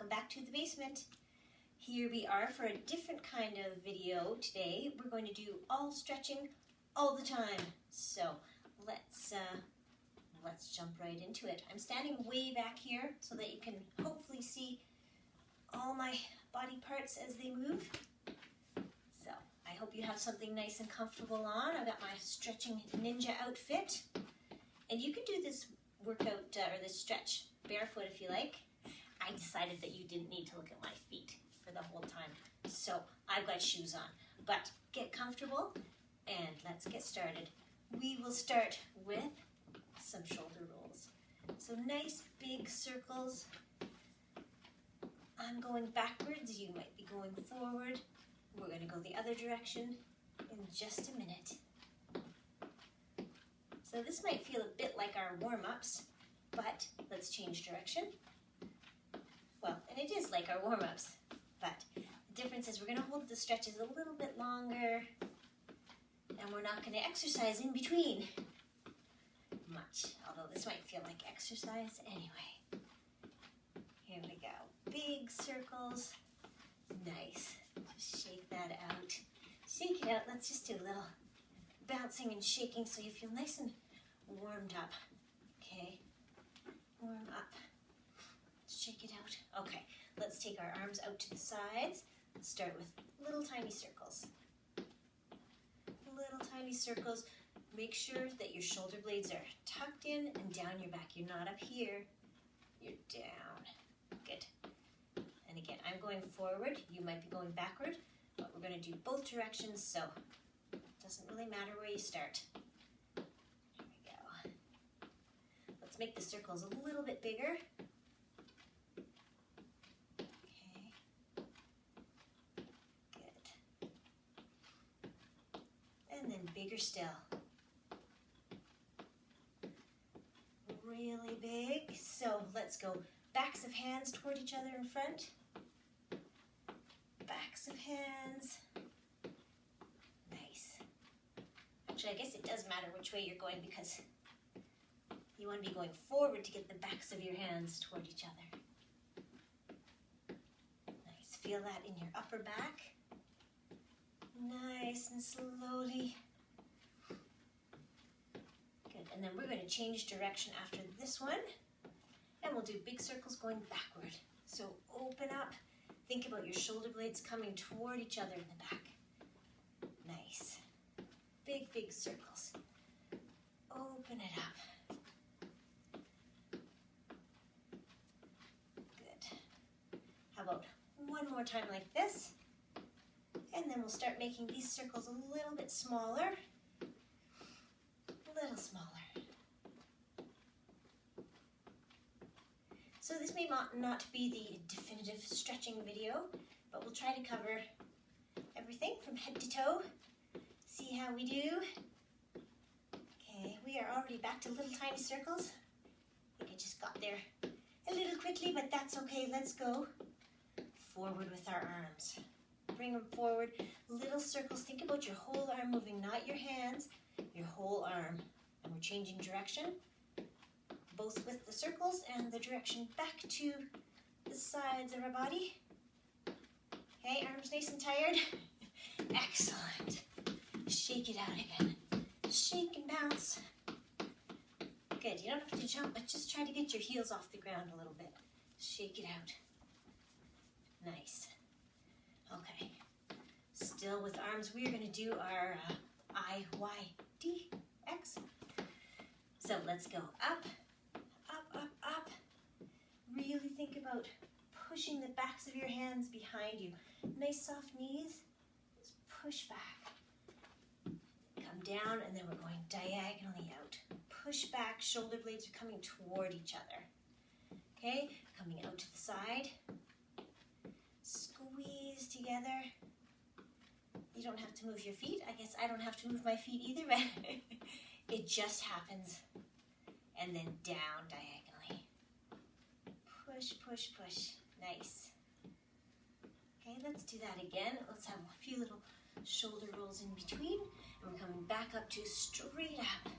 welcome back to the basement. Here we are for a different kind of video today. We're going to do all stretching all the time. So let's jump right into it. I'm standing way back here so that you can hopefully see all my body parts as they move. So I hope you have something nice and comfortable on. I've got my stretching ninja outfit. And you can do this workout or this stretch barefoot if you like. I decided that you didn't need to look at my feet for the whole time. So I've got shoes on. But get comfortable and let's get started. We will start with some shoulder rolls. So nice big circles. I'm going backwards. You might be going forward. We're going to go the other direction in just a minute. So this might feel a bit like our warm-ups, but let's change direction. Well, and it is like our warm-ups, but the difference is we're going to hold the stretches a little bit longer, and we're not going to exercise in between much, although this might feel like exercise anyway. Here we go. Big circles. Nice. Just shake that out. Shake it out. Let's just do a little bouncing and shaking so you feel nice and warmed up. Okay. Warm up. Shake it out. Okay. Let's take our arms out to the sides. Let's start with little tiny circles. Little tiny circles. Make sure that your shoulder blades are tucked in and down your back. You're not up here. You're down. Good. And again, I'm going forward. You might be going backward, but we're going to do both directions, so it doesn't really matter where you start. Here we go. Let's make the circles a little bit bigger. Okay. Good. And then bigger still. Really big. So let's go backs of hands toward each other in front. Backs of hands. Nice. Actually, I guess it does matter which way you're going because you want to be going forward to get the backs of your hands toward each other. Nice. Feel that in your upper back. Nice and slowly. Good. And then we're going to change direction after this one. And we'll do big circles going backward. So open up. Think about your shoulder blades coming toward each other in the back. Nice. Big, big circles. Open it up. Good. How about one more time like this? And then we'll start making these circles a little bit smaller. A little smaller. So this may not be the definitive stretching video, but we'll try to cover everything from head to toe. See how we do. Okay, we are already back to little tiny circles. I think I just got there a little quickly, but that's okay. Let's go forward with our arms. Bring them forward. Little circles. Think about your whole arm moving, not your hands, your whole arm. And we're changing direction, both with the circles and the direction back to the sides of our body. Okay, arms nice and tired. Excellent. Shake it out again. Shake and bounce. Good, you don't have to jump, but just try to get your heels off the ground a little bit. Shake it out. Nice. Okay, still with arms, we are going to do our I, Y, D, X. So let's go up. Up, up, up. Really think about pushing the backs of your hands behind you. Nice soft knees. Just push back. Come down and then we're going diagonally out. Push back, shoulder blades are coming toward each other. Okay, coming out to the side. Squeeze together. You don't have to move your feet. I guess I don't have to move my feet either, but it just happens. And then down diagonally. Push, push, push. Nice. Okay, let's do that again. Let's have a few little shoulder rolls in between. And we're coming back up to straight up.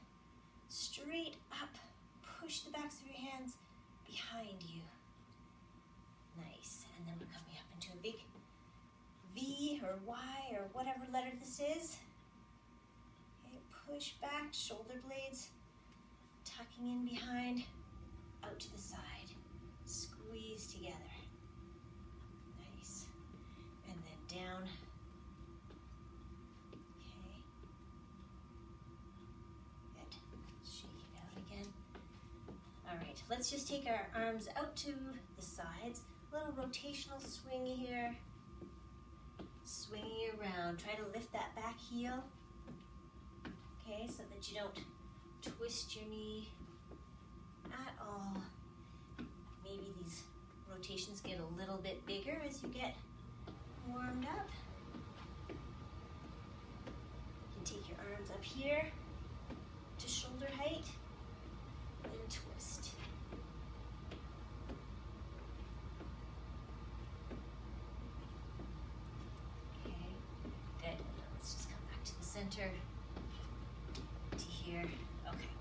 Straight up. Push the backs of your hands behind you. Nice. or Y or whatever letter this is. Okay, push back, shoulder blades tucking in behind, out to the side. Squeeze together. Nice. And then down. Okay. Good. Shake it out again. All right, let's just take our arms out to the sides. Little rotational swing here. Swinging around. Try to lift that back heel. Okay, so that you don't twist your knee at all. Maybe these rotations get a little bit bigger as you get warmed up. You can take your arms up here to shoulder height and twist. Okay, good. And then let's just come back to the center. Here. Okay.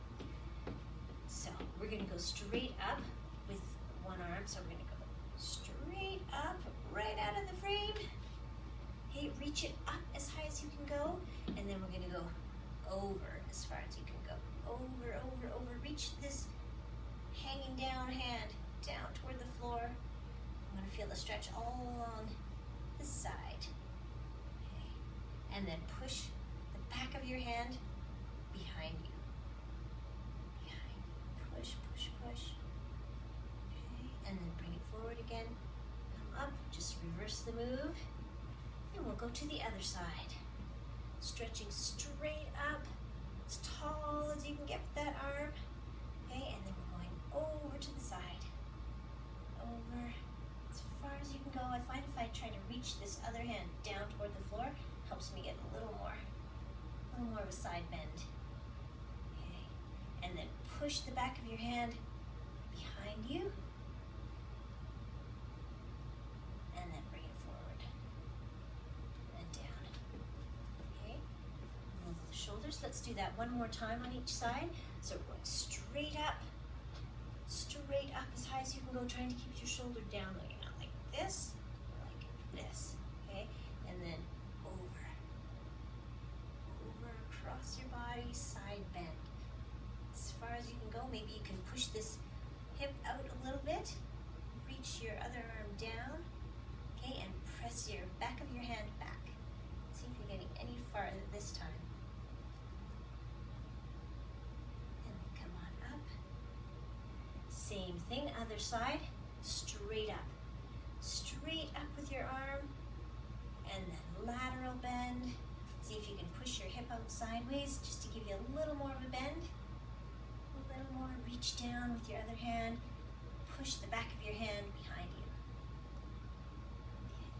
So we're going to go straight up with one arm. So we're going to go straight up, right out of the frame. Okay, reach it up as high as you can go. And then we're going to go over as far as you can go. Over, over, over. Reach this hanging down hand down toward the floor. I'm going to feel the stretch all along the side. Okay. And then push the back of your hand behind you. Behind you. Push, push, push. Okay, and then bring it forward again. Come up, just reverse the move. And we'll go to the other side. Stretching straight up, as tall as you can get with that arm. Okay, and then we're going over to the side. Over, as far as you can go. I find if I try to reach this other hand down toward the floor, helps me get a little more of a side bend. And then push the back of your hand behind you. And then bring it forward. And down. Okay. Move the shoulders. Let's do that one more time on each side. So we're going straight up as high as you can go, trying to keep your shoulder down, like not like this, like this. Okay? And then over across your body, side bend. As far as you can go, maybe you can push this hip out a little bit, reach your other arm down, okay, and press your back of your hand back. See if you're getting any farther this time. And then come on up. Same thing, other side, straight up. Straight up with your arm, and then lateral bend. See if you can push your hip out sideways just to give you a little more of a bend. A little more, reach down with your other hand, push the back of your hand behind you. Okay.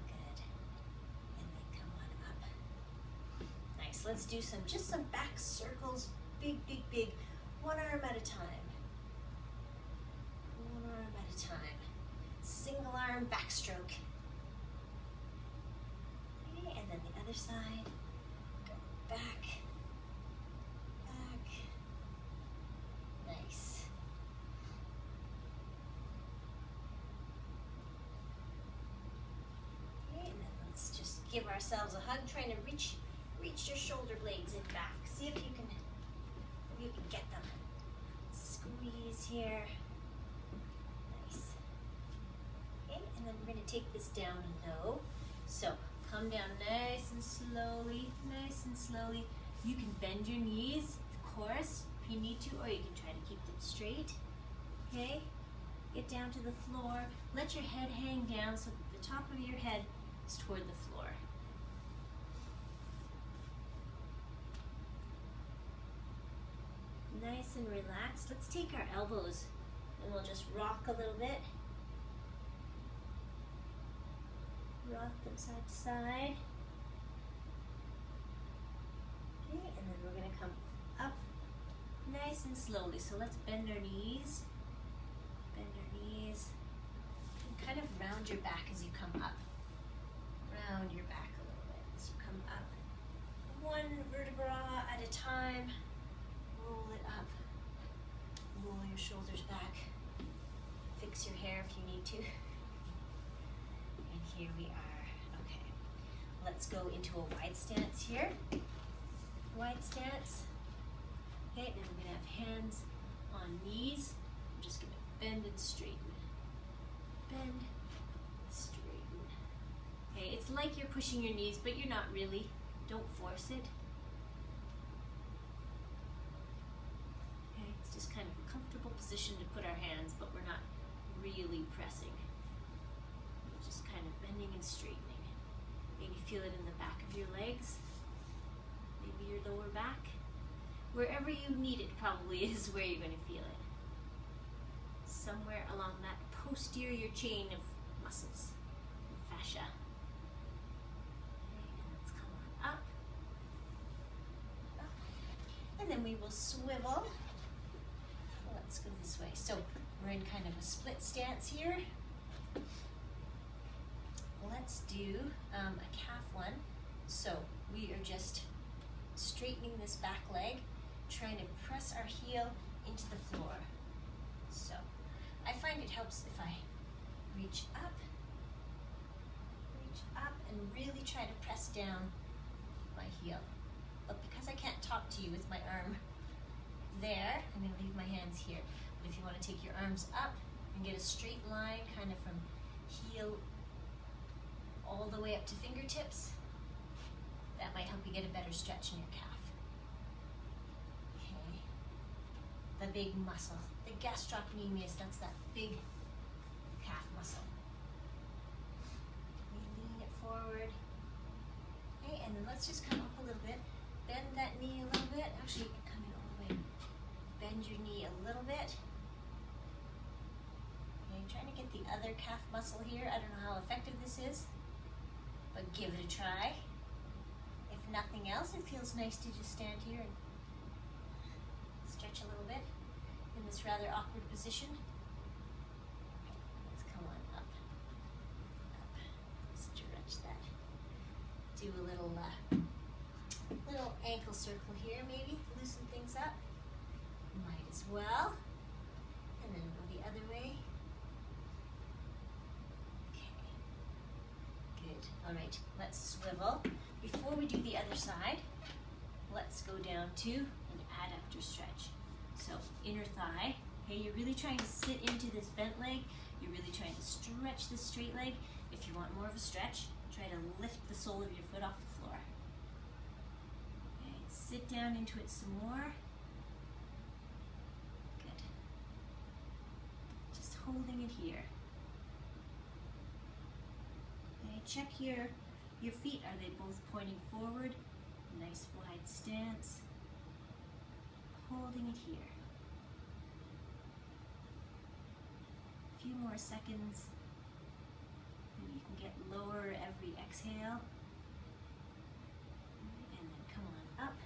Good. And then come on up. Nice, let's do just some back circles, big, big, big, one arm at a time. One arm at a time. Single arm backstroke. Okay, and then the other side, go back. Nice. Okay, and then let's just give ourselves a hug, trying to reach your shoulder blades in back. See if you can get them. Squeeze here. Nice. Okay, and then we're going to take this down low. So come down nice and slowly, nice and slowly. You can bend your knees, of course, if you need to, or you can try to keep them straight. Okay? Get down to the floor. Let your head hang down so that the top of your head is toward the floor. Nice and relaxed. Let's take our elbows and we'll just rock a little bit. Rock them side to side. Okay, and then we're going to come up nice and slowly. So let's bend our knees. Bend our knees. And kind of round your back as you come up. Round your back a little bit as you come up. One vertebra at a time. Roll it up. Roll your shoulders back. Fix your hair if you need to. Here we are. Okay. Let's go into a wide stance here. Wide stance. Okay, then we're going to have hands on knees. I'm just going to bend and straighten. Bend, straighten. Okay, it's like you're pushing your knees, but you're not really. Don't force it. Okay, it's just kind of a comfortable position to put our hands, but we're not really pressing. We're just kind of bending and straightening. Maybe feel it in the back of your legs, maybe your lower back. Wherever you need it probably is where you're going to feel it. Somewhere along that posterior chain of muscles and fascia. Okay, and let's come on up. Up. And then we will swivel. Let's go this way. So we're in kind of a split stance here. Let's do a calf one. So we are just straightening this back leg, trying to press our heel into the floor. So I find it helps if I reach up, and really try to press down my heel. But because I can't talk to you with my arm there, I'm going to leave my hands here. But if you want to take your arms up and get a straight line kind of from heel all the way up to fingertips, that might help you get a better stretch in your calf. Okay. The big muscle, the gastrocnemius, that's that big calf muscle. We lean it forward. Okay, and then let's just come up a little bit. Bend that knee a little bit. Actually, you can come in all the way. Bend your knee a little bit. Okay, trying to get the other calf muscle here. I don't know how effective this is, but give it a try. If nothing else, it feels nice to just stand here and stretch a little bit in this rather awkward position. Okay, let's come on up. Up. Stretch that. Do a little ankle circle here, maybe. Loosen things up. Might as well. And then go the other way. Okay. Good. All right, let's swivel. Before we do the other side, let's go down to an adductor stretch. So inner thigh. Okay, you're really trying to sit into this bent leg. You're really trying to stretch this straight leg. If you want more of a stretch, try to lift the sole of your foot off the floor. Okay, sit down into it some more. Good. Just holding it here. Okay, check your feet. Are they both pointing forward? Nice wide stance. Holding it here. A few more seconds. Maybe you can get lower every exhale. And then come on up.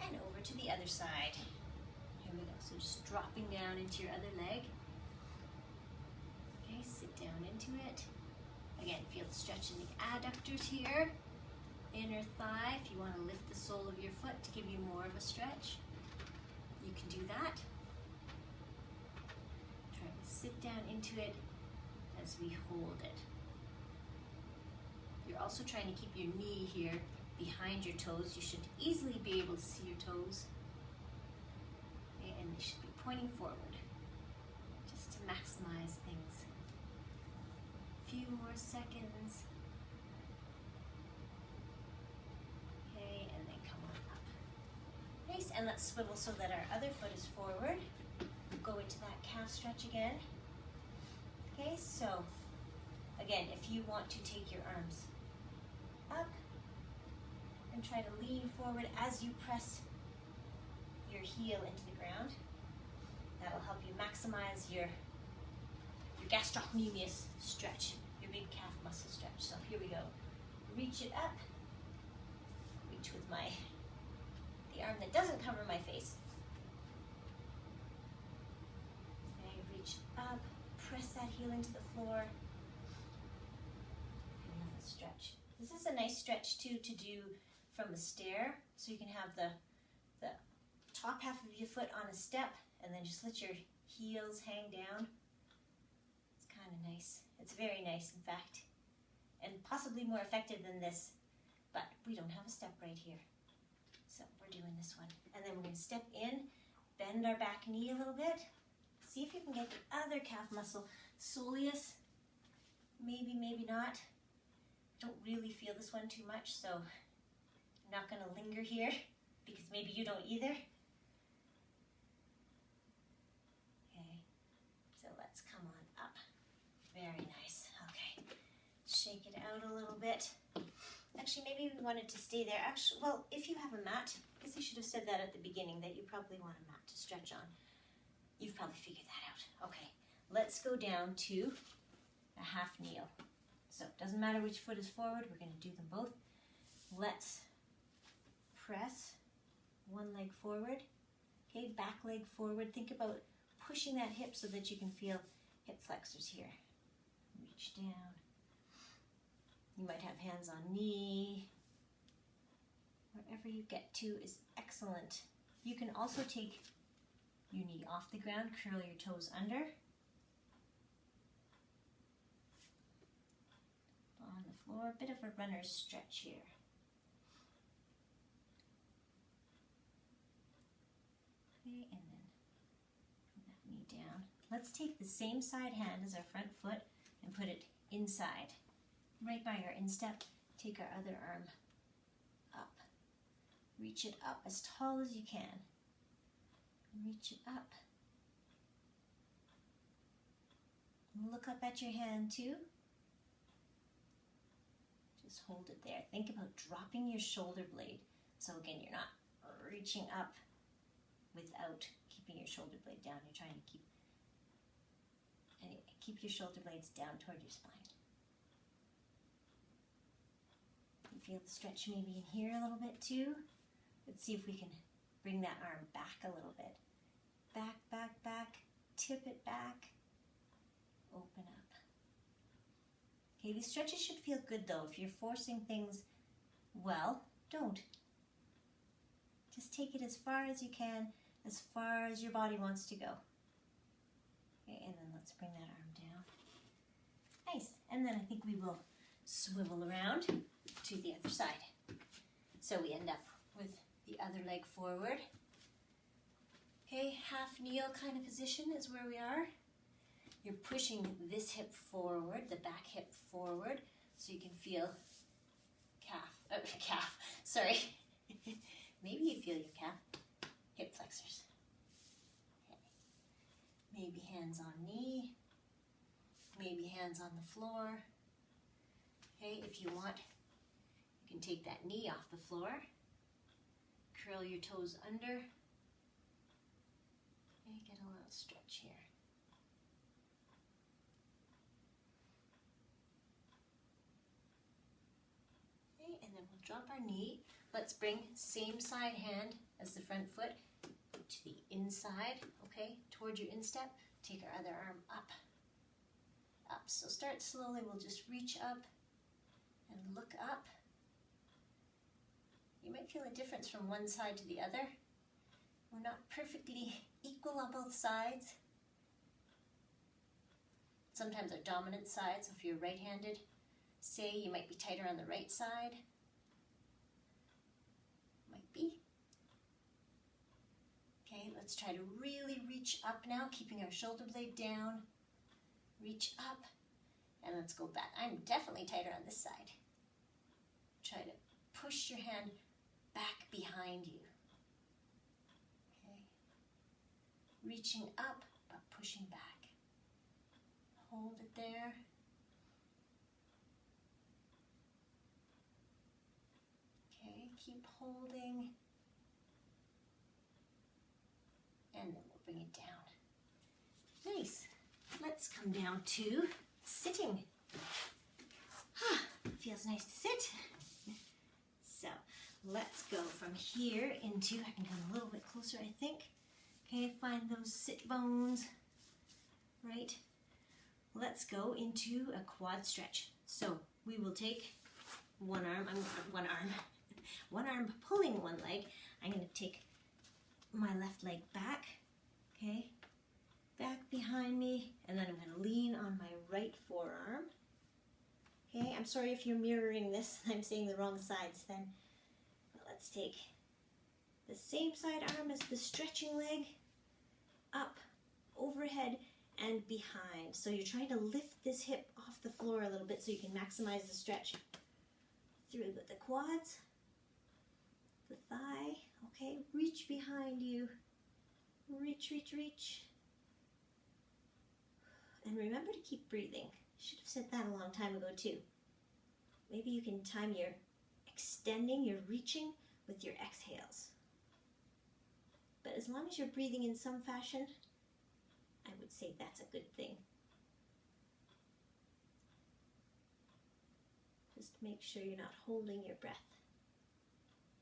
And over to the other side. Here we go. So just dropping down into your other leg. Okay, sit down into it. Again, feel the stretch in the adductors here. Inner thigh, if you want to lift the sole of your foot to give you more of a stretch, you can do that. Try to sit down into it as we hold it. You're also trying to keep your knee here behind your toes. You should easily be able to see your toes. Okay, and they should be pointing forward, just to maximize things. Few more seconds. Okay, and then come on up. Nice, and let's swivel so that our other foot is forward. Go into that calf stretch again. Okay, so again, if you want to take your arms up and try to lean forward as you press your heel into the ground, that'll help you maximize your gastrocnemius stretch, your big calf muscle stretch. So here we go. Reach it up. Reach with the arm that doesn't cover my face. Okay, reach up, press that heel into the floor. Another stretch. This is a nice stretch too to do from a stair, so you can have the top half of your foot on a step and then just let your heels hang down. Kind of nice. It's very nice, in fact, and possibly more effective than this, but we don't have a step right here. So we're doing this one. And then we're going to step in, bend our back knee a little bit. See if you can get the other calf muscle, soleus. Maybe, maybe not. Don't really feel this one too much, so I'm not going to linger here because maybe you don't either. Okay, so let's come on up. Very nice. Okay, shake it out a little bit. Actually, maybe we wanted to stay there. Actually, well, if you have a mat, I guess I should have said that at the beginning, that you probably want a mat to stretch on. You've probably figured that out. Okay, let's go down to a half kneel. So it doesn't matter which foot is forward, we're going to do them both. Let's press one leg forward, okay, back leg forward. Think about pushing that hip so that you can feel hip flexors here. Reach down. You might have hands on knee. Wherever you get to is excellent. You can also take your knee off the ground, curl your toes under. On the floor, a bit of a runner's stretch here. Okay, and then put that knee down. Let's take the same side hand as our front foot and put it inside. Right by our instep, take our other arm up. Reach it up as tall as you can. Reach it up. Look up at your hand too. Just hold it there. Think about dropping your shoulder blade. So again, you're not reaching up without keeping your shoulder blade down. You're trying to keep your shoulder blades down toward your spine. You feel the stretch maybe in here a little bit too. Let's see if we can bring that arm back a little bit. Back, back, back. Tip it back. Open up. Okay, these stretches should feel good though. If you're forcing things, well, don't. Just take it as far as you can, as far as your body wants to go. Okay, and then let's bring that arm down. Nice. And then I think we will swivel around to the other side. So we end up with the other leg forward. Okay, half kneel kind of position is where we are. You're pushing this hip forward, the back hip forward, so you can feel sorry. Maybe you feel your calf, hip flexors. Okay. Maybe hands on knee, maybe hands on the floor. Okay, if you want, you can take that knee off the floor, curl your toes under, and get a little stretch here. Okay, and then we'll drop our knee. Let's bring same side hand as the front foot to the inside, okay, toward your instep. Take our other arm up. Up. So start slowly. We'll just reach up and look up. You might feel a difference from one side to the other. We're not perfectly equal on both sides. Sometimes our dominant side, so if you're right-handed, say you might be tighter on the right side. Might be. Okay, let's try to really reach up now, keeping our shoulder blade down. Reach up, and let's go back. I'm definitely tighter on this side. Try to push your hand back behind you. Okay. Reaching up, but pushing back. Hold it there. Okay, keep holding. And then we'll bring it down. Nice. Let's come down to sitting. Feels nice to sit. So let's go from here into, I can come a little bit closer, I think. Okay, find those sit bones, right? Let's go into a quad stretch. So we will take one arm pulling one leg. I'm going to take my left leg back, okay, back behind me, and then I'm going to lean on my right forearm. I'm sorry if you're mirroring this and I'm saying the wrong sides then. But let's take the same side arm as the stretching leg, up, overhead, and behind. So you're trying to lift this hip off the floor a little bit so you can maximize the stretch through the quads, the thigh. Okay, reach behind you. Reach, reach, reach. And remember to keep breathing. Should have said that a long time ago too. Maybe you can time your extending, your reaching with your exhales. But as long as you're breathing in some fashion, I would say that's a good thing. Just make sure you're not holding your breath.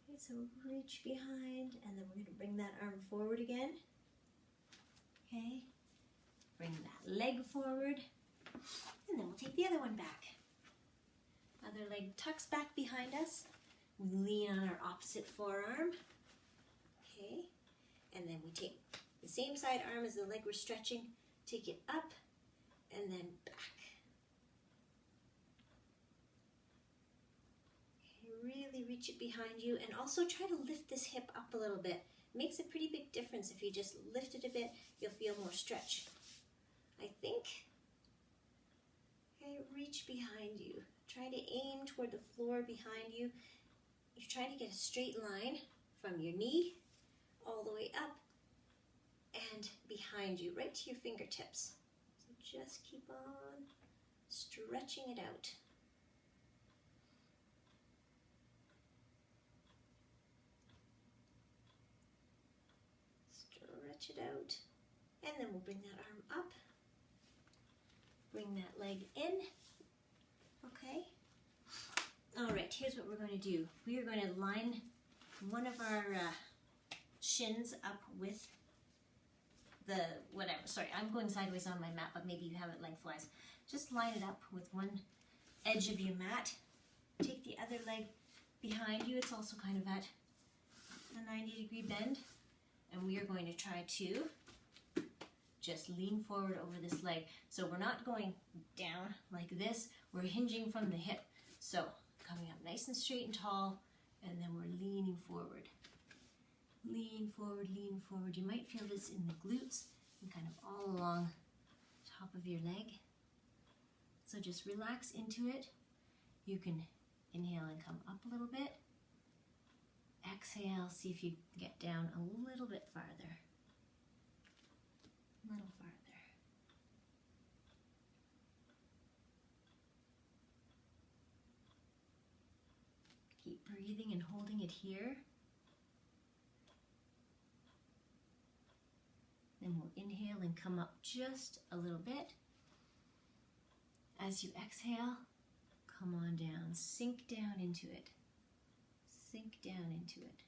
Okay, so reach behind, and then we're going to bring that arm forward again. Okay, bring that leg forward, and then we'll take the other one back. Other leg tucks back behind us. We lean on our opposite forearm. Okay, and then we take the same side arm as the leg we're stretching, take it up, and then back. Really reach it behind you, and also try to lift this hip up a little bit. It makes a pretty big difference. If you just lift it a bit, you'll feel more stretch, I think. Okay, reach behind you. Try to aim toward the floor behind you. You're trying to get a straight line from your knee all the way up and behind you, right to your fingertips. So just keep on stretching it out. Stretch it out, and then we'll bring that arm up, bring that leg in. Okay, all right, here's what we're going to do. We are going to line one of our shins up with the whatever, sorry, I'm going sideways on my mat, but maybe you have it lengthwise. Just line it up with one edge of your mat, take the other leg behind you, it's also kind of at a 90-degree bend. And we are going to try to just lean forward over this leg. So we're not going down like this, we're hinging from the hip. So coming up nice and straight and tall, and then we're leaning forward. Lean forward, lean forward. You might feel this in the glutes and kind of all along the top of your leg. So just relax into it. You can inhale and come up a little bit. Exhale, see if you get down a little bit farther. A little farther. Keep breathing and holding it here. Then we'll inhale and come up just a little bit. As you exhale, come on down, sink down into it. Sink down into it.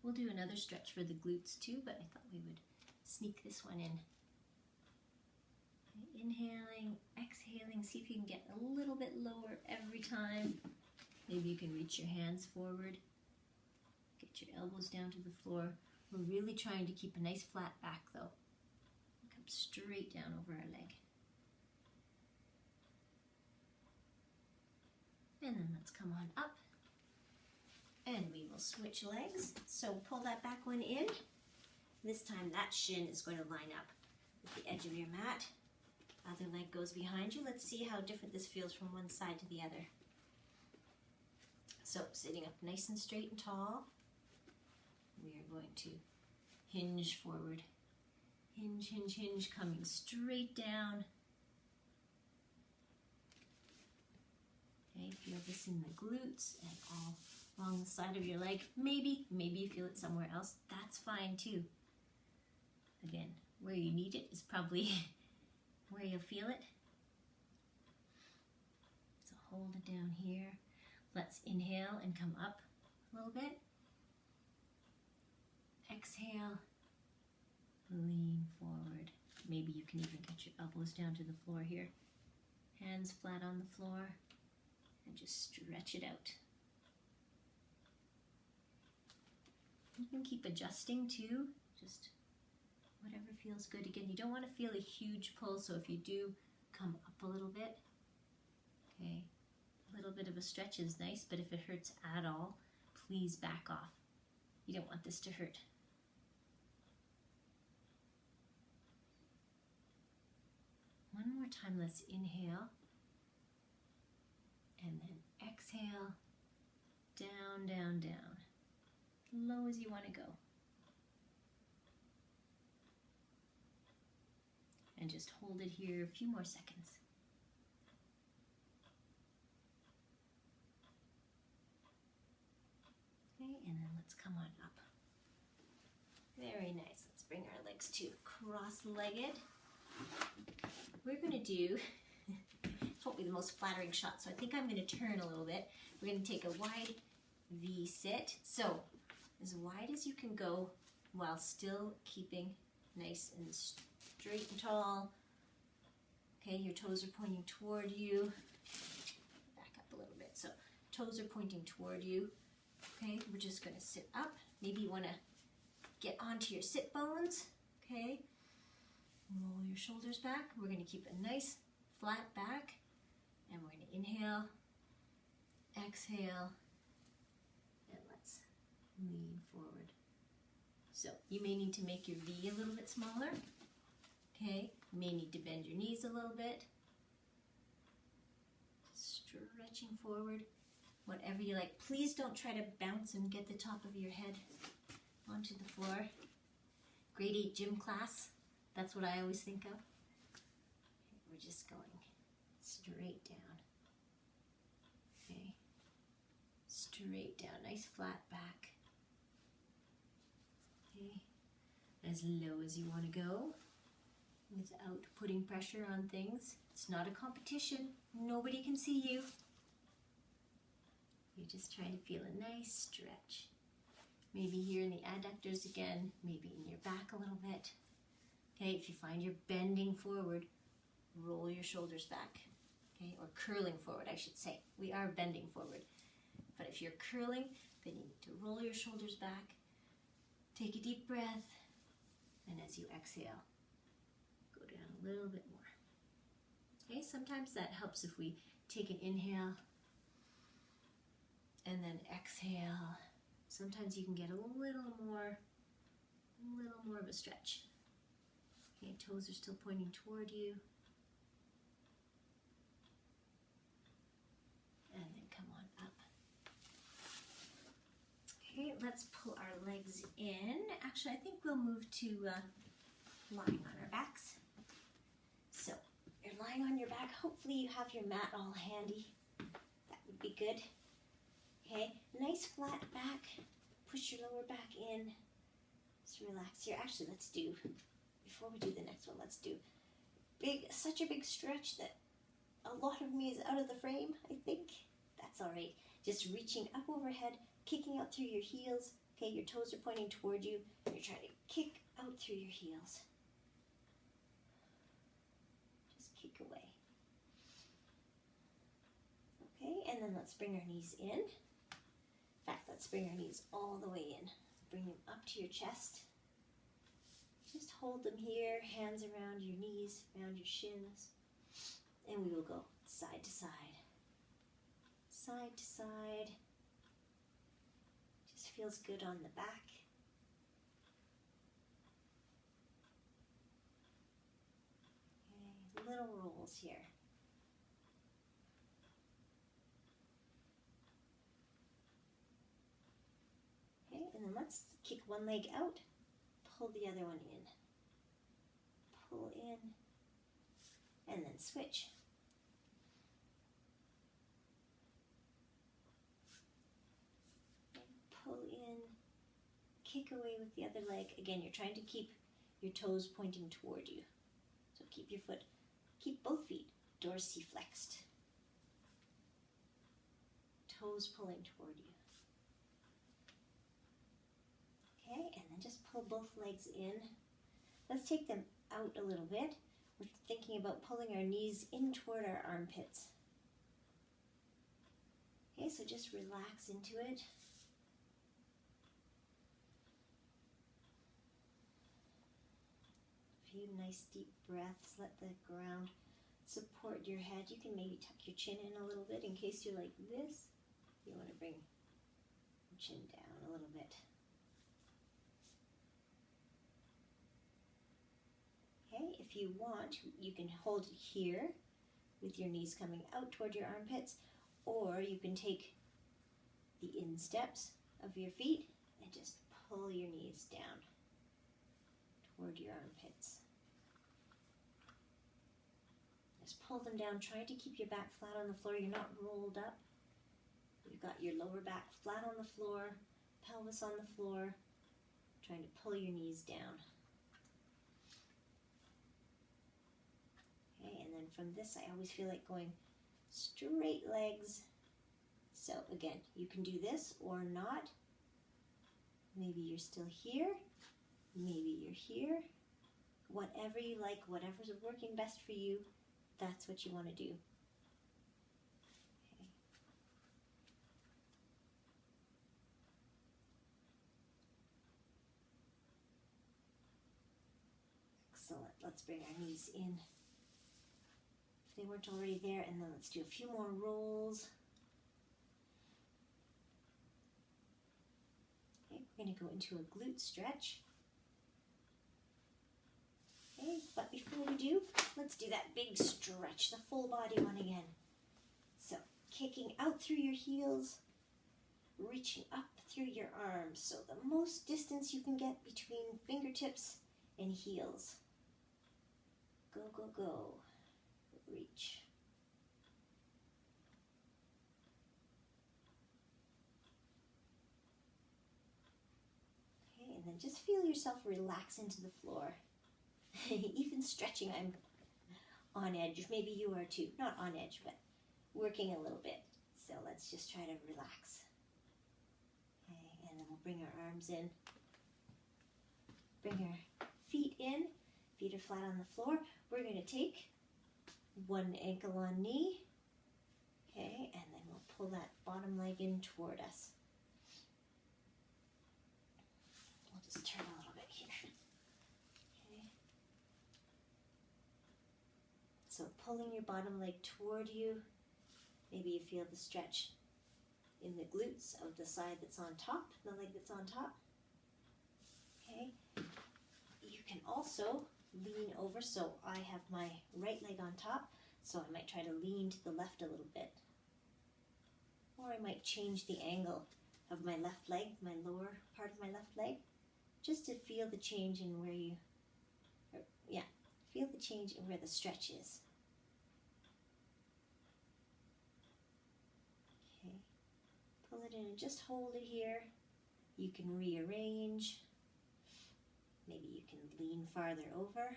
We'll do another stretch for the glutes too, but I thought we would sneak this one in. Inhaling, exhaling, see if you can get a little bit lower every time. Maybe you can reach your hands forward. Get your elbows down to the floor. We're really trying to keep a nice flat back though. Come straight down over our leg. And then let's come on up. And we will switch legs. So pull that back one in. This time that shin is going to line up with the edge of your mat. Other leg goes behind you. Let's see how different this feels from one side to the other. So sitting up nice and straight and tall. We are going to hinge forward. Hinge, hinge, hinge, coming straight down. Okay, feel this in the glutes and all along the side of your leg. Maybe you feel it somewhere else. That's fine too. Again, where you need it is probably where you'll feel it. So hold it down here. Let's inhale and come up a little bit. Exhale, lean forward. Maybe you can even get your elbows down to the floor here. Hands flat on the floor, and just stretch it out. You can keep adjusting too, just whatever feels good. Again, you don't want to feel a huge pull, so if you do come up a little bit, okay, a little bit of a stretch is nice, but if it hurts at all, please back off. You don't want this to hurt. One more time, let's inhale, and then exhale, down, down, down, low as you want to go. And just hold it here a few more seconds. Okay, and then let's come on up. Very nice. Let's bring our legs to cross-legged. We're going to do, this won't be the most flattering shot, so I think I'm going to turn a little bit. We're going to take a wide V sit. So as wide as you can go while still keeping nice and straight and tall. Okay, your toes are pointing toward you. Back up a little bit. So toes are pointing toward you. Okay, we're just going to sit up. Maybe you want to get onto your sit bones. Okay, roll your shoulders back. We're going to keep a nice flat back. And we're going to inhale, exhale, and let's lean forward. So you may need to make your V a little bit smaller. Okay, you may need to bend your knees a little bit. Stretching forward, whatever you like. Please don't try to bounce and get the top of your head onto the floor. Grade 8 gym class, that's what I always think of. Okay, we're just going straight down. Okay, straight down, nice flat back. Okay, as low as you want to go without putting pressure on things. It's not a competition. Nobody can see you. You're just trying to feel a nice stretch. Maybe here in the adductors again, maybe in your back a little bit. Okay, if you find you're bending forward, roll your shoulders back. Okay, or curling forward, I should say. We are bending forward. But if you're curling, then you need to roll your shoulders back. Take a deep breath. And as you exhale, go down a little bit more. Okay, sometimes that helps if we take an inhale and then exhale. Sometimes you can get a little more of a stretch. Okay, toes are still pointing toward you. And then come on up. Okay, let's pull our legs in. Actually, I think we'll move to lying on our backs. So, you're lying on your back. Hopefully you have your mat all handy. That would be good. Okay, nice flat back. Push your lower back in. Just relax here. Actually, let's do, before we do the next one, let's do such a big stretch that a lot of me is out of the frame, I think. That's all right. Just reaching up overhead, kicking out through your heels. Okay, your toes are pointing toward you. You're trying to kick out through your heels. Just kick away. Okay, and then let's bring our knees in. In fact, let's bring our knees all the way in. Bring them up to your chest. Just hold them here, hands around your knees, around your shins. And we will go side to side. Side to side. Just feels good on the back. Okay, little rolls here. Okay, and then let's kick one leg out, pull the other one in. Pull in, and then switch. Pull in, kick away with the other leg. Again, you're trying to keep your toes pointing toward you. So keep both feet dorsiflexed. Toes pulling toward you. Okay, and then just pull both legs in. Let's take them out a little bit. We're thinking about pulling our knees in toward our armpits. Okay, so just relax into it. few nice deep breaths. Let the ground support your head. You can maybe tuck your chin in a little bit in case you're like this. You want to bring your chin down a little bit. Okay, if you want, you can hold it here with your knees coming out toward your armpits, or you can take the insteps of your feet and just pull your knees down toward your armpits. Just pull them down, trying to keep your back flat on the floor. You're not rolled up. You've got your lower back flat on the floor, pelvis on the floor, trying to pull your knees down. Okay, and then from this, I always feel like going straight legs. So again, you can do this or not. Maybe you're still here. Maybe you're here. Whatever you like, whatever's working best for you, that's what you want to do. Okay. Excellent. Let's bring our knees in if they weren't already there, and then let's do a few more rolls. Okay, we're going to go into a glute stretch. Okay, but before we do, let's do that big stretch, the full body one again. So, kicking out through your heels, reaching up through your arms. So the most distance you can get between fingertips and heels. Go, go, go. Reach. Okay, and then just feel yourself relax into the floor. Even stretching, I'm on edge. Maybe you are too. Not on edge, but working a little bit. So let's just try to relax. Okay, and then we'll bring our arms in. Bring our feet in. Feet are flat on the floor. We're going to take one ankle on knee. Okay, and then we'll pull that bottom leg in toward us. We'll just turn a little bit here. Okay. So pulling your bottom leg toward you. Maybe you feel the stretch in the glutes of the side that's on top, the leg that's on top. Okay. You can also lean over, so I have my right leg on top, so I might try to lean to the left a little bit. Or I might change the angle of my left leg, my lower part of my left leg, just to feel the change in where you, feel the change in where the stretch is. Okay, pull it in and just hold it here. You can rearrange. Maybe you can lean farther over.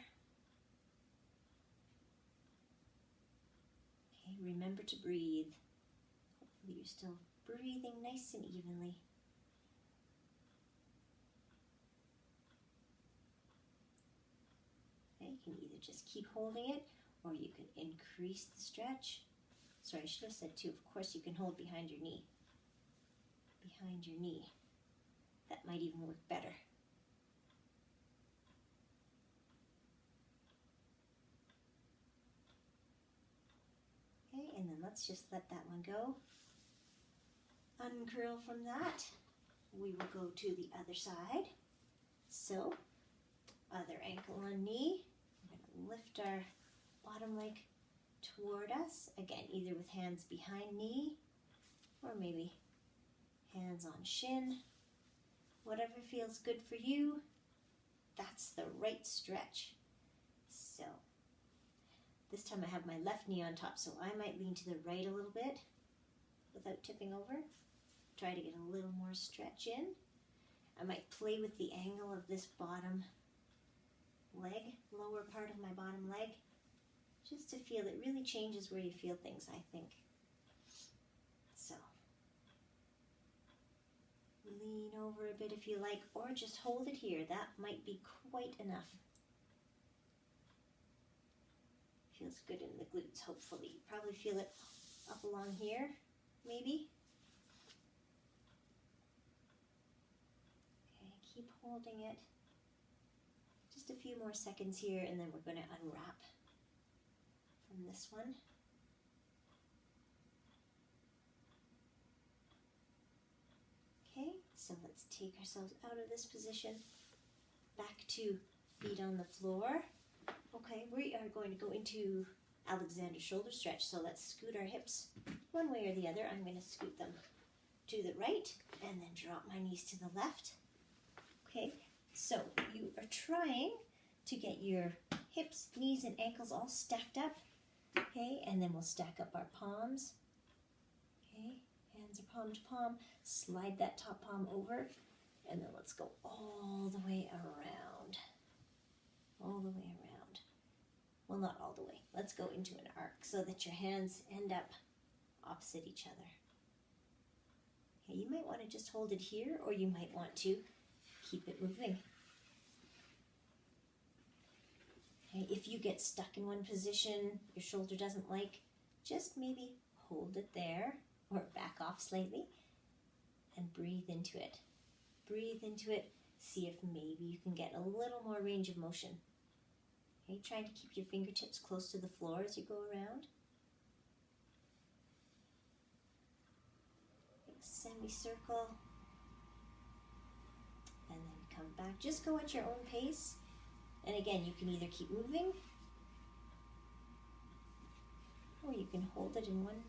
Okay, remember to breathe. Hopefully you're still breathing nice and evenly. Okay, you can either just keep holding it, or you can increase the stretch. Sorry, I should have said too, of course you can hold behind your knee. Behind your knee. That might even work better. Okay, and then let's just let that one go. Uncurl from that. We will go to the other side. So, other ankle on knee. We're going to lift our bottom leg toward us. Again, either with hands behind knee, or maybe hands on shin. Whatever feels good for you, that's the right stretch. So, this time I have my left knee on top, so I might lean to the right a little bit without tipping over. Try to get a little more stretch in. I might play with the angle of this bottom leg, lower part of my bottom leg, just to feel it really changes where you feel things, I think. So, lean over a bit if you like, or just hold it here. That might be quite enough. Feels good in the glutes, hopefully. You probably feel it up along here, maybe. Okay, keep holding it. Just a few more seconds here, and then we're going to unwrap from this one. Okay, so let's take ourselves out of this position, back to feet on the floor. Okay, we are going to go into Alexander shoulder stretch, so let's scoot our hips one way or the other. I'm going to scoot them to the right and then drop my knees to the left. Okay, so you are trying to get your hips, knees, and ankles all stacked up. Okay, and then we'll stack up our palms. Okay, hands are palm to palm. Slide that top palm over, and then let's go all the way around. All the way around. Well, not all the way. Let's go into an arc so that your hands end up opposite each other. Okay, you might want to just hold it here, or you might want to keep it moving. Okay, if you get stuck in one position, your shoulder doesn't like, just maybe hold it there or back off slightly and breathe into it. Breathe into it. See if maybe you can get a little more range of motion. Okay, trying to keep your fingertips close to the floor as you go around. Big semicircle. And then come back. Just go at your own pace. And again, you can either keep moving, or you can hold it in one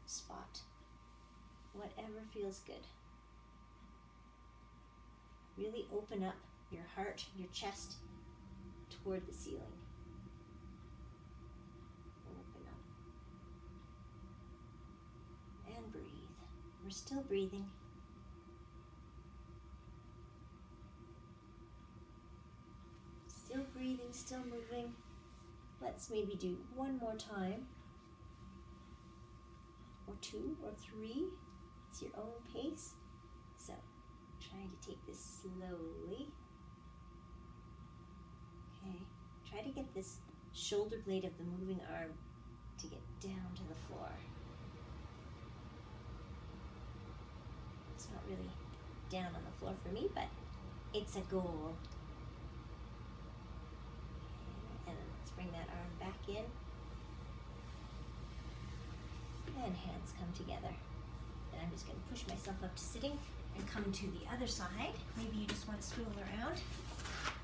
spot. Whatever feels good. Really open up your heart, your chest toward the ceiling. Open up. And breathe. We're still breathing. Still breathing, still moving. Let's maybe do one more time. Or two, or three. It's your own pace. So, trying to take this slowly. Okay, try to get this shoulder blade of the moving arm to get down to the floor. It's not really down on the floor for me, but it's a goal. Okay, and then let's bring that arm back in. And hands come together. And I'm just going to push myself up to sitting and come to the other side. Maybe you just want to swivel around.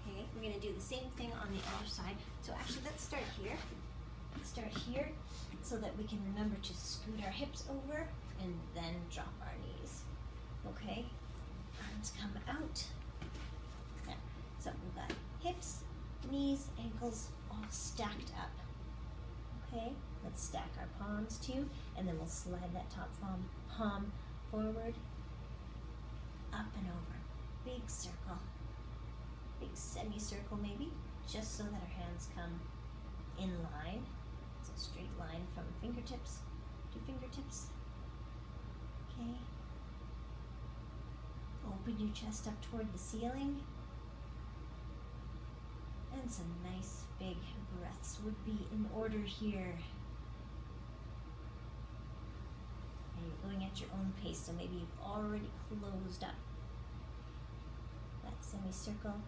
Okay, we're going to do the same thing on the other side. So actually, let's start here. Let's start here so that we can remember to scoot our hips over and then drop our knees. Okay, arms come out. There. So we've got hips, knees, ankles all stacked up. Okay, let's stack our palms too, and then we'll slide that top palm forward, up and over. Big circle. Big semicircle maybe, just so that our hands come in line. So straight line from fingertips to fingertips. Okay. Open your chest up toward the ceiling. And some nice big breaths would be in order here. And you're going at your own pace, so maybe you've already closed up that semicircle.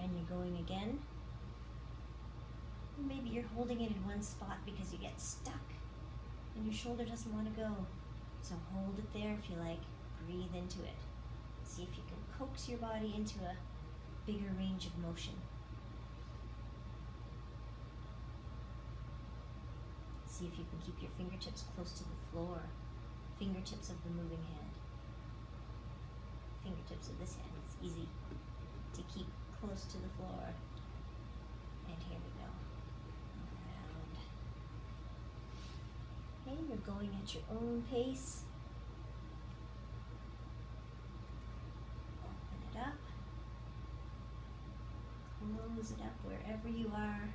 And you're going again. Maybe you're holding it in one spot because you get stuck and your shoulder doesn't want to go. So hold it there if you like. Breathe into it. See if you can coax your body into a bigger range of motion. See if you can keep your fingertips close to the floor. Fingertips of the moving hand. Fingertips of this hand. It's easy to keep close to the floor. And here we go. Around. Okay, you're going at your own pace. Open it up. Close it up wherever you are.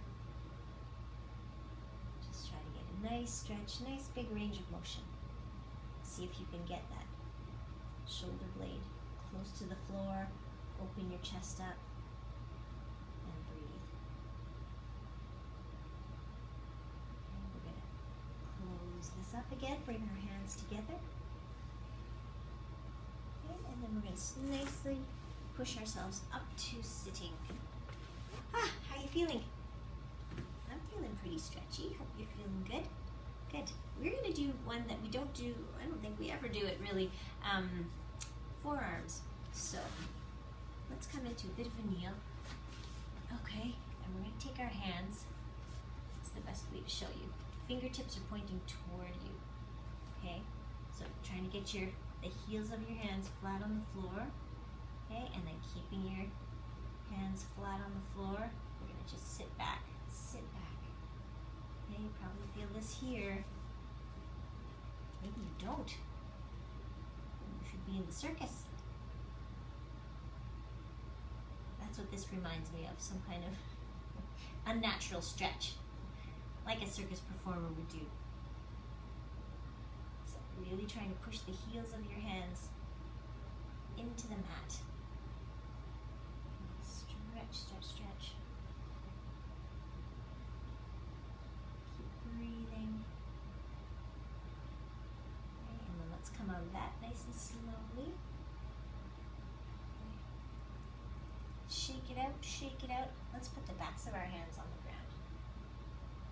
Just try to get a nice stretch, nice big range of motion. See if you can get that shoulder blade close to the floor. Open your chest up. Up again, bring our hands together. Okay, and then we're going to nicely push ourselves up to sitting. How you feeling? I'm feeling pretty stretchy. Hope you're feeling good. Good. We're gonna do one that we don't do, I don't think we ever do it really, forearms. So let's come into a bit of a kneel. Okay, and we're gonna take our hands. It's the best way to show you. Fingertips are pointing toward you. Okay, so trying to get the heels of your hands flat on the floor. Okay, and then keeping your hands flat on the floor. We're gonna just sit back, sit back. Okay, you probably feel this here. Maybe you don't. You should be in the circus. That's what this reminds me of, some kind of unnatural stretch, like a circus performer would do. So really trying to push the heels of your hands into the mat. Stretch, stretch, stretch. Keep breathing. Okay, and then let's come out of that nice and slowly. Shake it out, shake it out. Let's put the backs of our hands on the ground.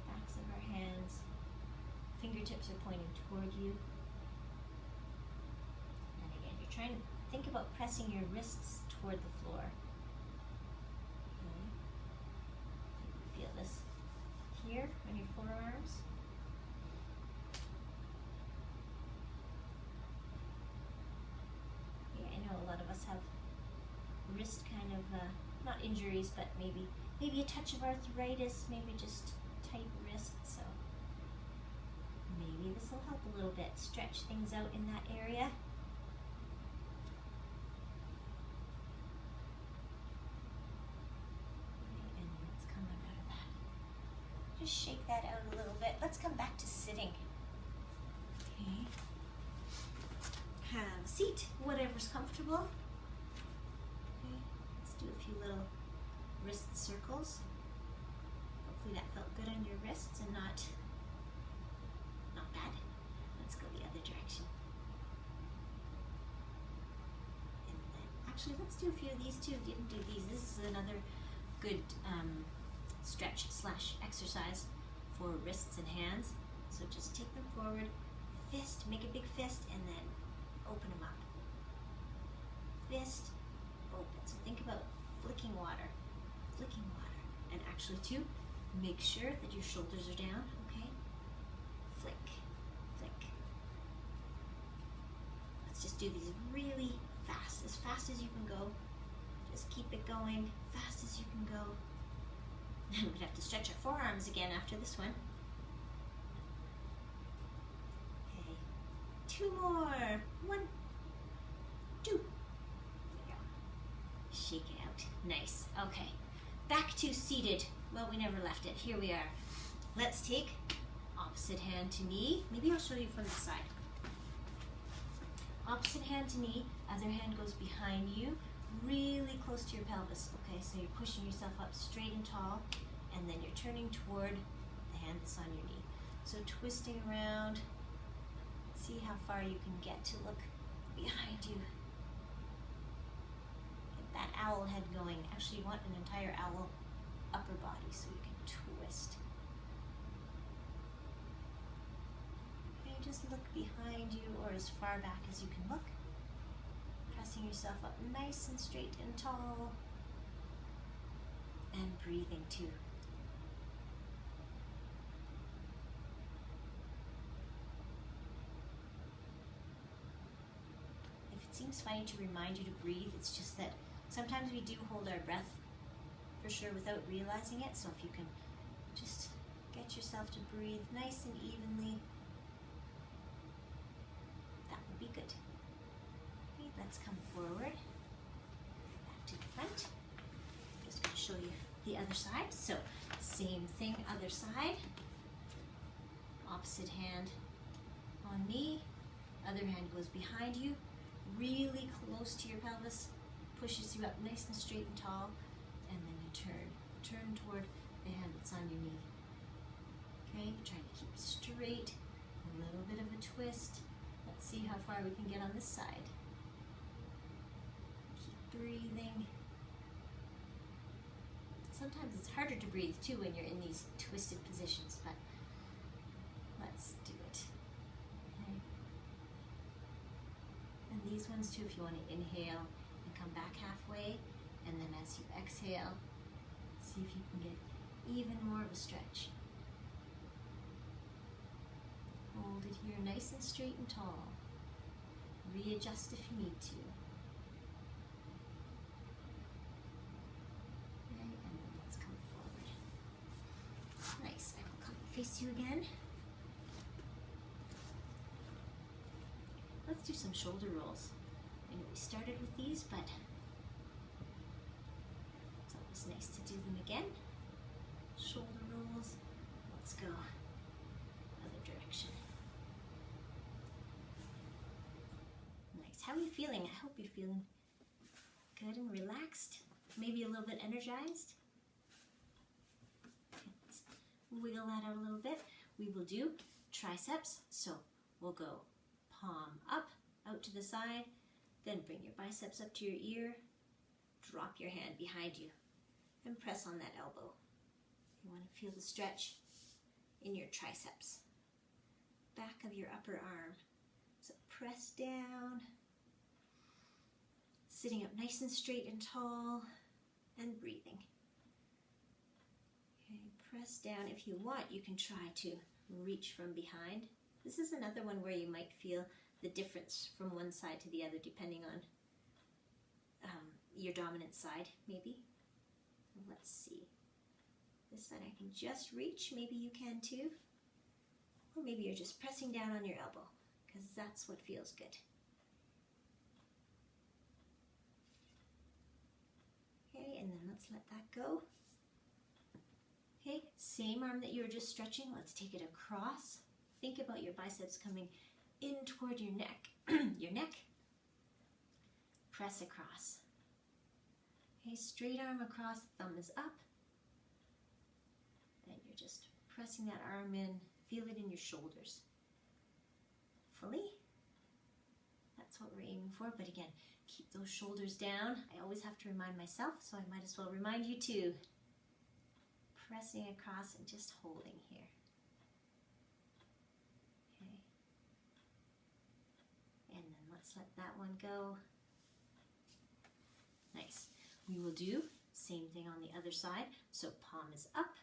Backs of our hands. Fingertips are pointing toward you. And again, you're trying to think about pressing your wrists toward the floor. Okay. Feel this here on your forearms. Yeah, I know a lot of us have wrist kind of, not injuries, but maybe a touch of arthritis, maybe just tight wrists, so maybe this will help a little bit. Stretch things out in that area. Okay, and let's come out of that. Just shake that out a little bit. Let's come back to sitting. Okay. Have a seat, whatever's comfortable. Do a few little wrist circles. Hopefully that felt good on your wrists and not bad. Let's go the other direction. And then, actually, let's do a few of these too. Didn't do these. This is another good stretch / exercise for wrists and hands. So just take them forward, fist, make a big fist, and then open them up. Fist, open. So think about flicking water, and actually too, make sure that your shoulders are down. Okay, flick, flick. Let's just do these really fast as you can go. Just keep it going, fast as you can go. And we'd have to stretch our forearms again after this one. Okay, 2 more. 1, 2. Shake it out. Nice. Okay. Back to seated. Well, we never left it. Here we are. Let's take opposite hand to knee. Maybe I'll show you from the side. Opposite hand to knee. Other hand goes behind you, really close to your pelvis. Okay, so you're pushing yourself up straight and tall, and then you're turning toward the hand that's on your knee. So twisting around. See how far you can get to look behind you. That owl head going. Actually, you want an entire owl upper body so you can twist. Okay, just look behind you or as far back as you can look. Pressing yourself up nice and straight and tall. And breathing too. If it seems funny to remind you to breathe, it's just that sometimes we do hold our breath for sure without realizing it, so if you can just get yourself to breathe nice and evenly, that would be good. Okay, let's come forward, back to the front. I'm just going to show you the other side. So same thing, other side. Opposite hand on knee, other hand goes behind you, really close to your pelvis, pushes you up nice and straight and tall, and then you turn toward the hand that's on your knee. Okay, trying to keep straight, a little bit of a twist. Let's see how far we can get on this side. Keep breathing. Sometimes it's harder to breathe too when you're in these twisted positions, but let's do it. Okay. And these ones too, if you want to inhale and come back halfway, and then as you exhale, see if you can get even more of a stretch. Hold it here nice and straight and tall. Readjust if you need to. Okay, and then let's come forward. Nice, I will come and face you again. Let's do some shoulder rolls. I know we started with these, but it's always nice to do them again. Shoulder rolls. Let's go other direction. Nice. How are you feeling? I hope you're feeling good and relaxed. Maybe a little bit energized. Let's wiggle that out a little bit. We will do triceps. So we'll go palm up, out to the side, then bring your biceps up to your ear, drop your hand behind you, and press on that elbow. You want to feel the stretch in your triceps, back of your upper arm. So press down, sitting up nice and straight and tall, and breathing. Okay, press down. If you want, you can try to reach from behind. This is another one where you might feel the difference from one side to the other depending on your dominant side, maybe. Let's see. This side I can just reach. Maybe you can too. Or maybe you're just pressing down on your elbow because that's what feels good. Okay, and then let's let that go. Okay, same arm that you were just stretching. Let's take it across. Think about your biceps coming in toward your neck. Your neck. Press across. Okay, straight arm across, thumb is up. And you're just pressing that arm in. Feel it in your shoulders. Fully. That's what we're aiming for. But again, keep those shoulders down. I always have to remind myself, so I might as well remind you too. Pressing across and just holding here. Okay. And then let's let that one go. Nice. We will do same thing on the other side. So palm is up.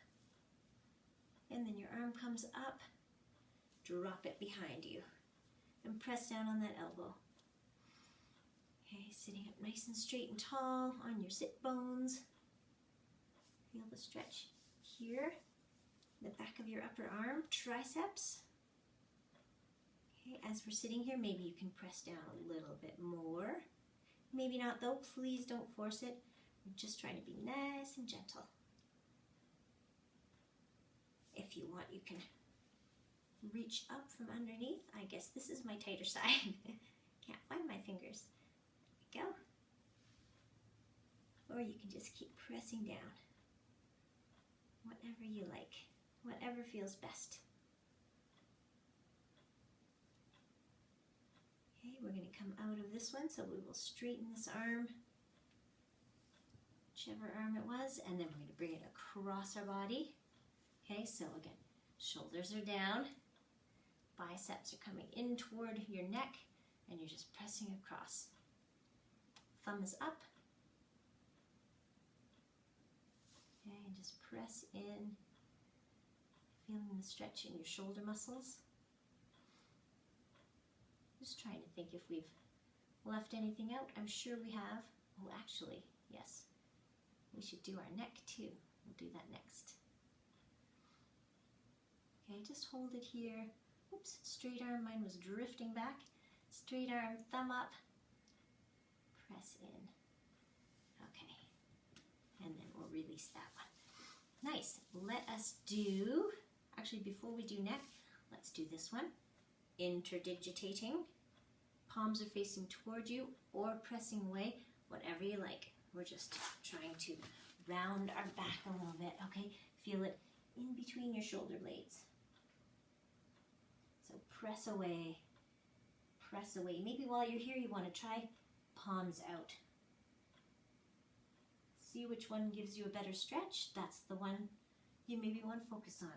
And then your arm comes up. Drop it behind you. And press down on that elbow. Okay, sitting up nice and straight and tall on your sit bones. Feel the stretch here. The back of your upper arm, triceps. Okay, as we're sitting here, maybe you can press down a little bit more. Maybe not though, please don't force it. I'm just trying to be nice and gentle. If you want, you can reach up from underneath. I guess this is my tighter side. Can't find my fingers. There we go. Or you can just keep pressing down. Whatever you like. Whatever feels best. Okay, we're going to come out of this one, so we will straighten this arm, whichever arm it was, and then we're going to bring it across our body. Okay, so again, shoulders are down, biceps are coming in toward your neck, and you're just pressing across. Thumb is up. Okay, and just press in, feeling the stretch in your shoulder muscles. Just trying to think if we've left anything out. I'm sure we have. Oh, actually, yes. We should do our neck too. We'll do that next. Okay, just hold it here. Oops, straight arm, mine was drifting back. Straight arm, thumb up. Press in. Okay, and then we'll release that one. Nice. Let us do, actually before we do neck, let's do this one. Interdigitating. Palms are facing toward you or pressing away, whatever you like. We're just trying to round our back a little bit, okay? Feel it in between your shoulder blades. So press away, press away. Maybe while you're here you want to try palms out. See which one gives you a better stretch. That's the one you maybe want to focus on.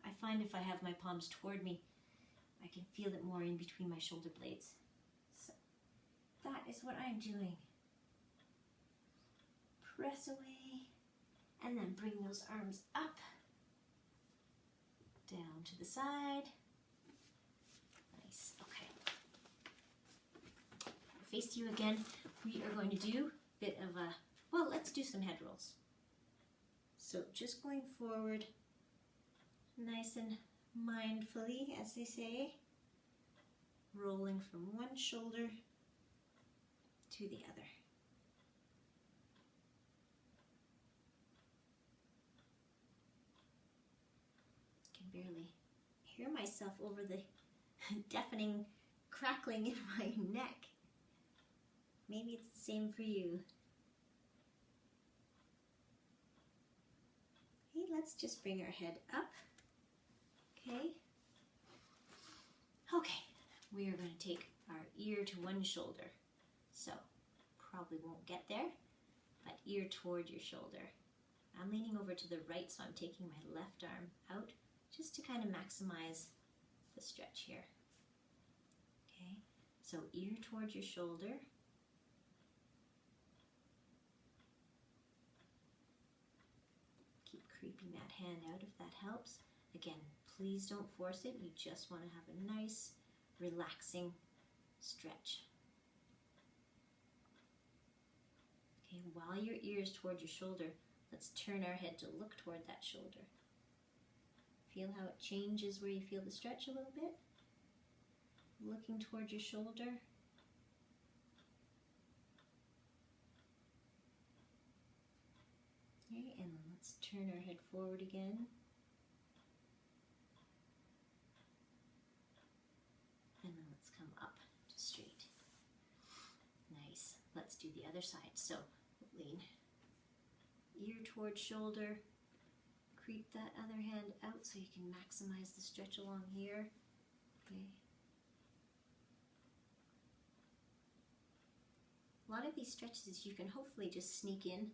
I find if I have my palms toward me, I can feel it more in between my shoulder blades. So that is what I'm doing. Press away and then bring those arms up, down to the side. Nice, okay. Face you again. We are going to do a bit of a, well, let's do some head rolls. So just going forward, nice and mindfully, as they say, rolling from one shoulder to the other. I can barely hear myself over the deafening crackling in my neck. Maybe it's the same for you. Okay, let's just bring our head up. Okay. Okay, we are going to take our ear to one shoulder. So, probably won't get there, but ear toward your shoulder. I'm leaning over to the right, so I'm taking my left arm out just to kind of maximize the stretch here. Okay, so ear toward your shoulder. Keep creeping that hand out if that helps. Again, please don't force it. You just want to have a nice, relaxing stretch. Okay, while your ear is toward your shoulder, let's turn our head to look toward that shoulder. Feel how it changes where you feel the stretch a little bit. Looking toward your shoulder. Okay, and then let's turn our head forward again. And then let's come up to straight. Nice. Let's do the other side. So lean ear towards shoulder. Creep that other hand out so you can maximize the stretch along here. Okay. A lot of these stretches you can hopefully just sneak in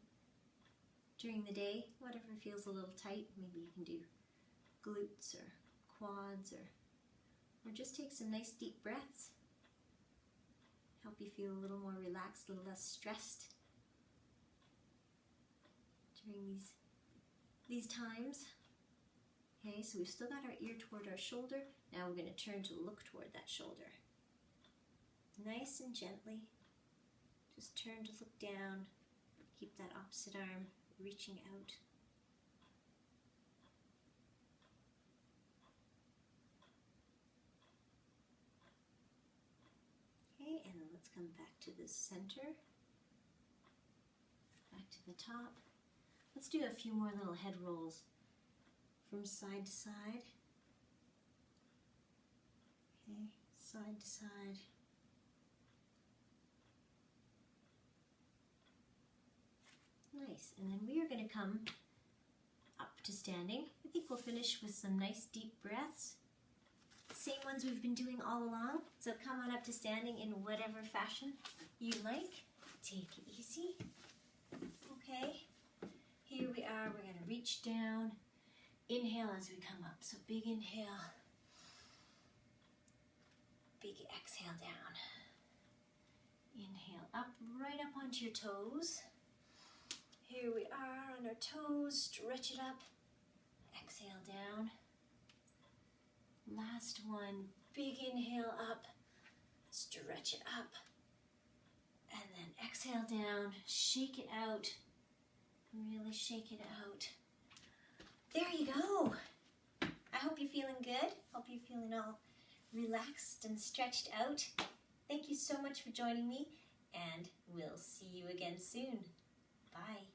during the day, whatever feels a little tight. Maybe you can do glutes or quads or just take some nice deep breaths. Help you feel a little more relaxed, a little less stressed during these times. Okay, so we've still got our ear toward our shoulder. Now we're going to turn to look toward that shoulder. Nice and gently. Just turn to look down. Keep that opposite arm reaching out. Okay, and then let's come back to the center. Back to the top. Let's do a few more little head rolls from side to side. Okay, side to side. Nice, and then we are going to come up to standing. I think we'll finish with some nice deep breaths. Same ones we've been doing all along. So come on up to standing in whatever fashion you like. Take it easy. Okay, here we are. We're going to reach down. Inhale as we come up. So big inhale. Big exhale down. Inhale up, right up onto your toes. Here we are on our toes, stretch it up, exhale down. Last one, big inhale up, stretch it up, and then exhale down, shake it out, really shake it out. There you go. I hope you're feeling good. Hope you're feeling all relaxed and stretched out. Thank you so much for joining me, and we'll see you again soon. Bye.